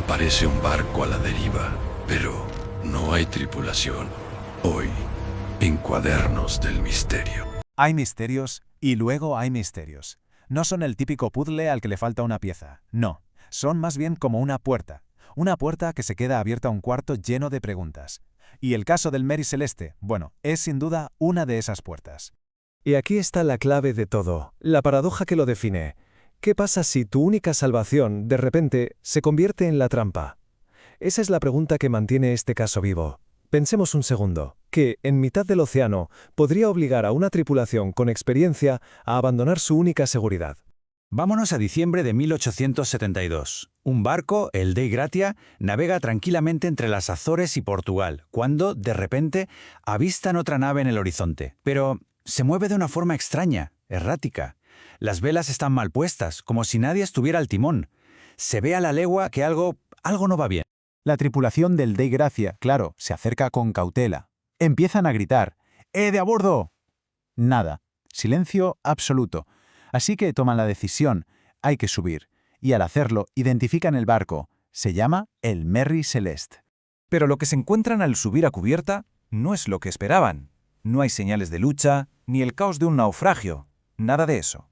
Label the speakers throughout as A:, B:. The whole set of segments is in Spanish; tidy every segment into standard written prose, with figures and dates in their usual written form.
A: Parece un barco a la deriva, pero no hay tripulación. Hoy, en Cuadernos del Misterio.
B: Hay misterios y luego hay misterios. No son el típico puzzle al que le falta una pieza. No, son más bien como una puerta. Una puerta que se queda abierta a un cuarto lleno de preguntas. Y el caso del Mary Celeste, bueno, es sin duda una de esas puertas.
C: Y aquí está la clave de todo, la paradoja que lo define. ¿Qué pasa si tu única salvación, de repente, se convierte en la trampa? Esa es la pregunta que mantiene este caso vivo. Pensemos un segundo, que, en mitad del océano, podría obligar a una tripulación con experiencia a abandonar su única seguridad.
D: Vámonos a diciembre de 1872. Un barco, el Dei Gratia, navega tranquilamente entre las Azores y Portugal, cuando, de repente, avistan otra nave en el horizonte. Pero se mueve de una forma extraña, errática. Las velas están mal puestas, como si nadie estuviera al timón. Se ve a la legua que algo no va bien.
B: La tripulación del Dei Gratia, claro, se acerca con cautela. Empiezan a gritar: de a bordo! Nada. Silencio absoluto. Así que toman la decisión. Hay que subir. Y al hacerlo, identifican el barco. Se llama el Mary Celeste.
E: Pero lo que se encuentran al subir a cubierta no es lo que esperaban. No hay señales de lucha, ni el caos de un naufragio. Nada de eso.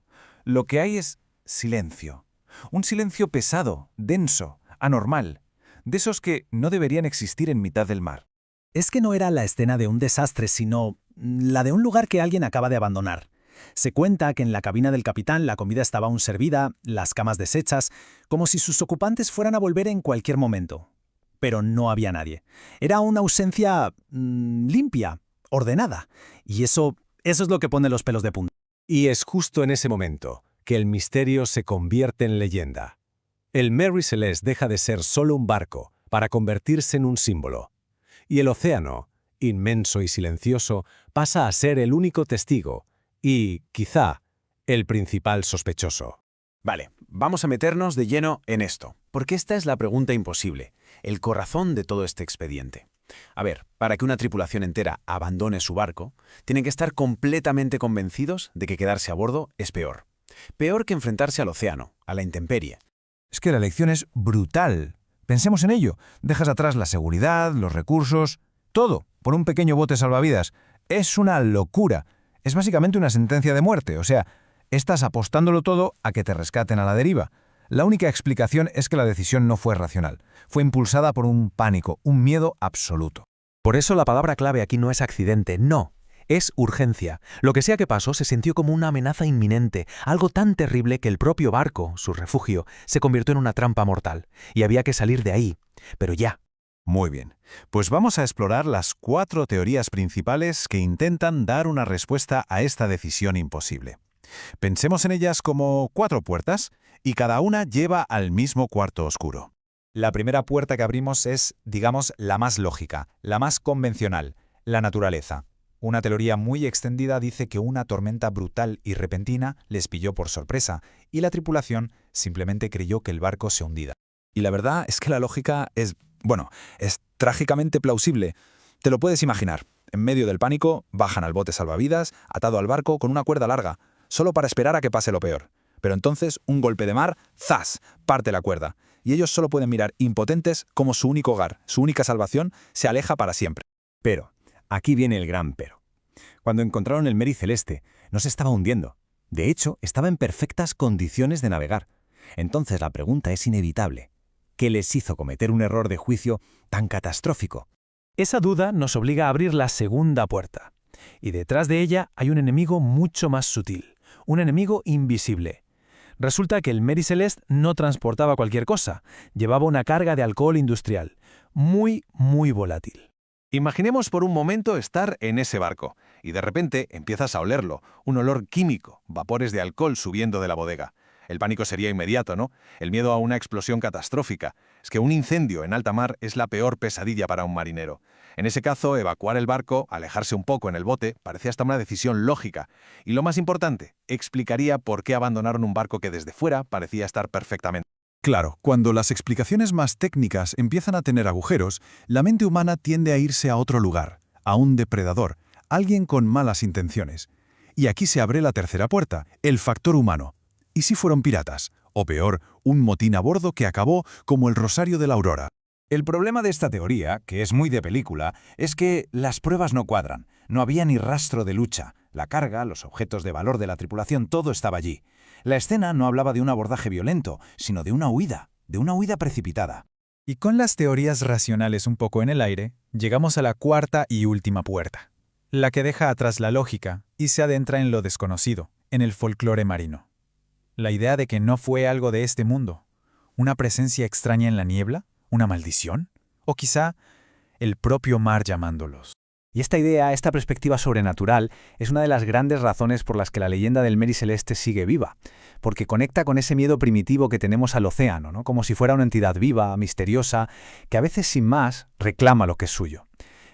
E: Lo que hay es silencio. Un silencio pesado, denso, anormal. De esos que no deberían existir en mitad del mar.
F: Es que no era la escena de un desastre, sino la de un lugar que alguien acaba de abandonar. Se cuenta que en la cabina del capitán la comida estaba aún servida, las camas deshechas, como si sus ocupantes fueran a volver en cualquier momento. Pero no había nadie. Era una ausencia limpia, ordenada. Y eso es lo que pone los pelos de punta.
C: Y es justo en ese momento que el misterio se convierte en leyenda. El Mary Celeste deja de ser solo un barco para convertirse en un símbolo. Y el océano, inmenso y silencioso, pasa a ser el único testigo y, quizá, el principal sospechoso.
G: Vale, vamos a meternos de lleno en esto, porque esta es la pregunta imposible, el corazón de todo este expediente. A ver, para que una tripulación entera abandone su barco, tienen que estar completamente convencidos de que quedarse a bordo es peor. Peor que enfrentarse al océano, a la intemperie.
E: Es que la lección es brutal. Pensemos en ello. Dejas atrás la seguridad, los recursos, todo, por un pequeño bote salvavidas. Es una locura. Es básicamente una sentencia de muerte, o sea, estás apostándolo todo a que te rescaten a la deriva. La única explicación es que la decisión no fue racional. Fue impulsada por un pánico, un miedo absoluto.
H: Por eso la palabra clave aquí no es accidente, no. Es urgencia. Lo que sea que pasó se sintió como una amenaza inminente, algo tan terrible que el propio barco, su refugio, se convirtió en una trampa mortal. Y había que salir de ahí. Pero ya.
B: Muy bien, pues vamos a explorar las 4 teorías principales que intentan dar una respuesta a esta decisión imposible. Pensemos en ellas como 4 puertas, y cada una lleva al mismo cuarto oscuro.
E: La primera puerta que abrimos es, digamos, la más lógica, la más convencional, la naturaleza. Una teoría muy extendida dice que una tormenta brutal y repentina les pilló por sorpresa, y la tripulación simplemente creyó que el barco se hundía.
I: Y la verdad es que la lógica es trágicamente plausible. Te lo puedes imaginar. En medio del pánico, bajan al bote salvavidas, atado al barco con una cuerda larga, solo para esperar a que pase lo peor. Pero entonces, un golpe de mar, ¡zas!, parte la cuerda. Y ellos solo pueden mirar impotentes como su único hogar, su única salvación, se aleja para siempre.
C: Pero, aquí viene el gran pero. Cuando encontraron el Mary Celeste, no se estaba hundiendo. De hecho, estaba en perfectas condiciones de navegar. Entonces la pregunta es inevitable. ¿Qué les hizo cometer un error de juicio tan catastrófico?
F: Esa duda nos obliga a abrir la segunda puerta. Y detrás de ella hay un enemigo mucho más sutil, un enemigo invisible. Resulta que el Mary Celeste no transportaba cualquier cosa, llevaba una carga de alcohol industrial, muy volátil.
B: Imaginemos por un momento estar en ese barco, y de repente empiezas a olerlo, un olor químico, vapores de alcohol subiendo de la bodega. El pánico sería inmediato, ¿no? El miedo a una explosión catastrófica. Es que un incendio en alta mar es la peor pesadilla para un marinero. En ese caso, evacuar el barco, alejarse un poco en el bote, parecía hasta una decisión lógica. Y lo más importante, explicaría por qué abandonaron un barco que desde fuera parecía estar perfectamente.
J: Claro, cuando las explicaciones más técnicas empiezan a tener agujeros, la mente humana tiende a irse a otro lugar, a un depredador, alguien con malas intenciones. Y aquí se abre la tercera puerta, el factor humano. ¿Y si fueron piratas? O peor, un motín a bordo que acabó como el Rosario de la Aurora.
E: El problema de esta teoría, que es muy de película, es que las pruebas no cuadran. No había ni rastro de lucha. La carga, los objetos de valor de la tripulación, todo estaba allí. La escena no hablaba de un abordaje violento, sino de una huida precipitada.
K: Y con las teorías racionales un poco en el aire, llegamos a la cuarta y última puerta, la que deja atrás la lógica y se adentra en lo desconocido, en el folclore marino. La idea de que no fue algo de este mundo, una presencia extraña en la niebla, una maldición, o quizá el propio mar llamándolos.
D: Y esta idea, esta perspectiva sobrenatural, es una de las grandes razones por las que la leyenda del Mary Celeste sigue viva, porque conecta con ese miedo primitivo que tenemos al océano, ¿no? Como si fuera una entidad viva, misteriosa, que a veces sin más reclama lo que es suyo.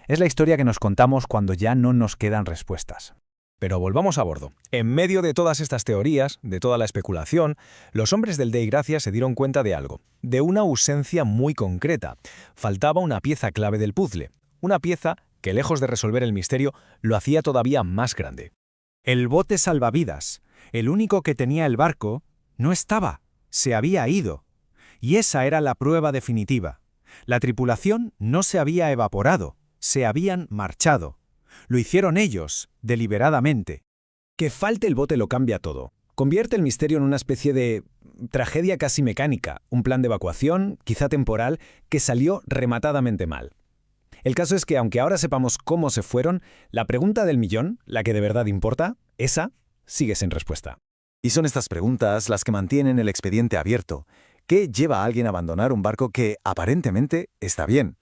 D: Es la historia que nos contamos cuando ya no nos quedan respuestas.
B: Pero volvamos a bordo. En medio de todas estas teorías, de toda la especulación, los hombres del Dei Gracia se dieron cuenta de algo, de una ausencia muy concreta. Faltaba una pieza clave del puzzle, una pieza que, lejos de resolver el misterio, lo hacía todavía más grande.
F: El bote salvavidas, el único que tenía el barco, no estaba, se había ido. Y esa era la prueba definitiva. La tripulación no se había evaporado, se habían marchado. Lo hicieron ellos, deliberadamente.
G: Que falte el bote lo cambia todo. Convierte el misterio en una especie de tragedia casi mecánica, un plan de evacuación, quizá temporal, que salió rematadamente mal. El caso es que, aunque ahora sepamos cómo se fueron, la pregunta del millón, la que de verdad importa, esa sigue sin respuesta.
L: Y son estas preguntas las que mantienen el expediente abierto. ¿Qué lleva a alguien a abandonar un barco que, aparentemente, está bien?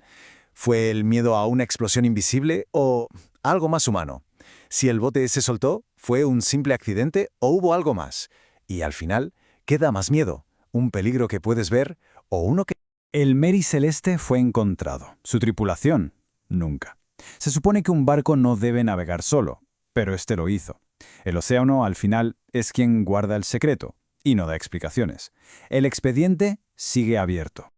L: ¿Fue el miedo a una explosión invisible o algo más humano? Si el bote se soltó, ¿fue un simple accidente o hubo algo más? Y al final, ¿qué da más miedo? ¿Un peligro que puedes ver o uno que...
E: El Mary Celeste fue encontrado. Su tripulación, nunca. Se supone que un barco no debe navegar solo, pero este lo hizo. El océano, al final, es quien guarda el secreto y no da explicaciones. El expediente sigue abierto.